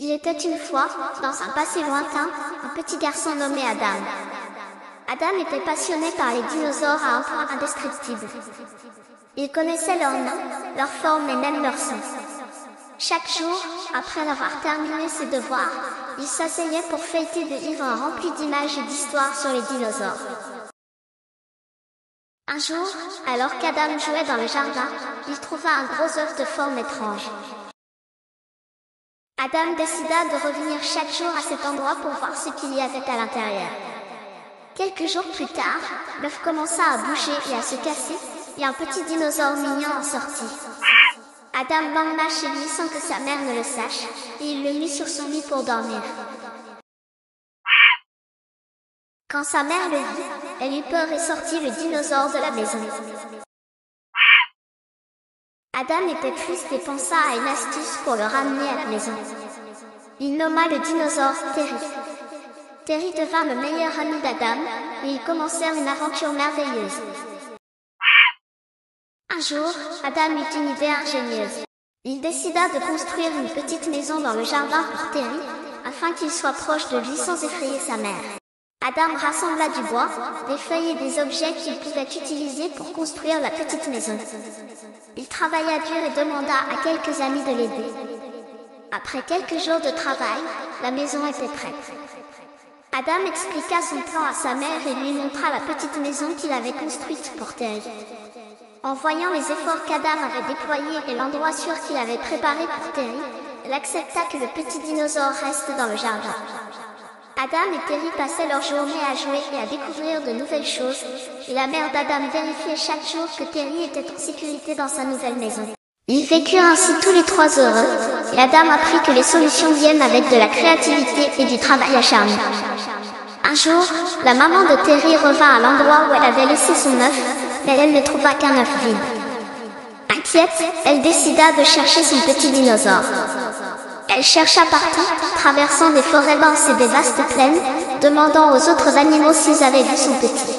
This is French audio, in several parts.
Il était une fois, dans un passé lointain, un petit garçon nommé Adam. Adam était passionné par les dinosaures à un point indescriptible. Il connaissait leurs noms, leurs formes et même leurs sons. Chaque jour, après avoir terminé ses devoirs, il s'asseyait pour feuilleter des livres remplis d'images et d'histoires sur les dinosaures. Un jour, alors qu'Adam jouait dans le jardin, il trouva un gros œuf de forme étrange. Adam décida de revenir chaque jour à cet endroit pour voir ce qu'il y avait à l'intérieur. Quelques jours plus tard, l'œuf commença à bouger et à se casser, et un petit dinosaure mignon en sortit. Adam l'emmena chez lui sans que sa mère ne le sache, et il le mit sur son lit pour dormir. Quand sa mère le vit, elle eut peur et sortit le dinosaure de la maison. Adam était triste et pensa à une astuce pour le ramener à la maison. Il nomma le dinosaure Terry. Terry devint le meilleur ami d'Adam, et ils commencèrent une aventure merveilleuse. Un jour, Adam eut une idée ingénieuse. Il décida de construire une petite maison dans le jardin pour Terry, afin qu'il soit proche de lui sans effrayer sa mère. Adam rassembla du bois, des feuilles et des objets qu'il pouvait utiliser pour construire la petite maison. Il travailla dur et demanda à quelques amis de l'aider. Après quelques jours de travail, la maison était prête. Adam expliqua son plan à sa mère et lui montra la petite maison qu'il avait construite pour Terry. En voyant les efforts qu'Adam avait déployés et l'endroit sûr qu'il avait préparé pour Terry, elle accepta que le petit dinosaure reste dans le jardin. Adam et Terry passaient leur journée à jouer et à découvrir de nouvelles choses, et la mère d'Adam vérifiait chaque jour que Terry était en sécurité dans sa nouvelle maison. Ils vécurent ainsi tous les trois heureux, et Adam apprit que les solutions viennent avec de la créativité et du travail acharné. Un jour, la maman de Terry revint à l'endroit où elle avait laissé son œuf, mais elle ne trouva qu'un œuf vide. Inquiète, elle décida de chercher son petit dinosaure. Elle chercha partout, traversant des forêts denses et des vastes plaines, demandant aux autres animaux s'ils avaient vu son petit.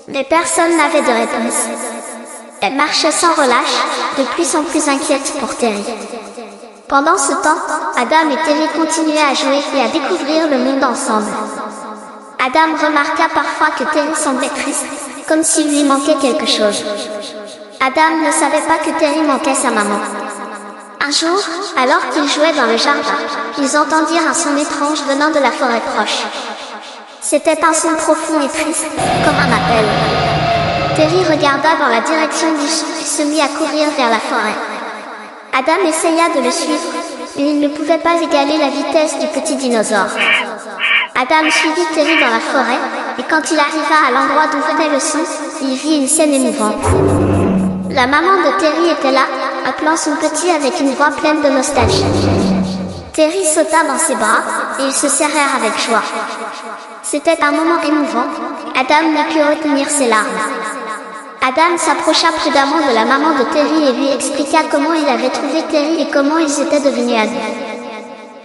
Mais personne n'avait de réponse. Elle marchait sans relâche, de plus en plus inquiète pour Terry. Pendant ce temps, Adam et Terry continuaient à jouer et à découvrir le monde ensemble. Adam remarqua parfois que Terry semblait triste, comme s'il lui manquait quelque chose. Adam ne savait pas que Terry manquait sa maman. Un jour, alors qu'ils jouaient dans le jardin, ils entendirent un son étrange venant de la forêt proche. C'était un son profond et triste, comme un appel. Terry regarda dans la direction du son et se mit à courir vers la forêt. Adam essaya de le suivre, mais il ne pouvait pas égaler la vitesse du petit dinosaure. Adam suivit Terry dans la forêt, et quand il arriva à l'endroit d'où venait le son, il vit une scène émouvante. La maman de Terry était là, appelant son petit avec une voix pleine de nostalgie. Terry sauta dans ses bras, et ils se serrèrent avec joie. C'était un moment émouvant, Adam ne put retenir ses larmes. Adam s'approcha prudemment de la maman de Terry et lui expliqua comment il avait trouvé Terry et comment ils étaient devenus amis.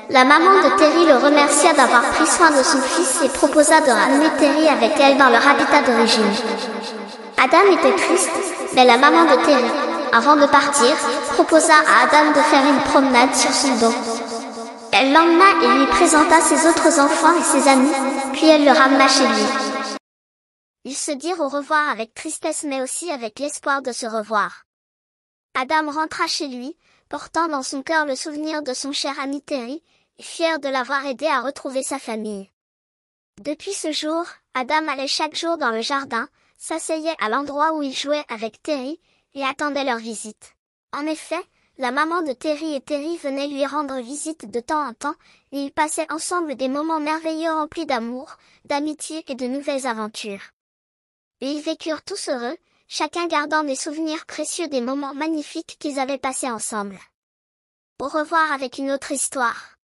La maman de Terry le remercia d'avoir pris soin de son fils et proposa de ramener Terry avec elle dans leur habitat d'origine. Adam était triste, mais la maman de Terry, avant de partir, proposa à Adam de faire une promenade sur son dos. Elle l'emmena et lui présenta ses autres enfants et ses amis, puis elle le ramena chez lui. Ils se dirent au revoir avec tristesse mais aussi avec l'espoir de se revoir. Adam rentra chez lui, portant dans son cœur le souvenir de son cher ami Terry, et fier de l'avoir aidé à retrouver sa famille. Depuis ce jour, Adam allait chaque jour dans le jardin, s'asseyait à l'endroit où il jouait avec Terry, et attendait leur visite. En effet, la maman de Terry et Terry venaient lui rendre visite de temps en temps, et ils passaient ensemble des moments merveilleux remplis d'amour, d'amitié et de nouvelles aventures. Et ils vécurent tous heureux, chacun gardant des souvenirs précieux des moments magnifiques qu'ils avaient passés ensemble. Au revoir avec une autre histoire.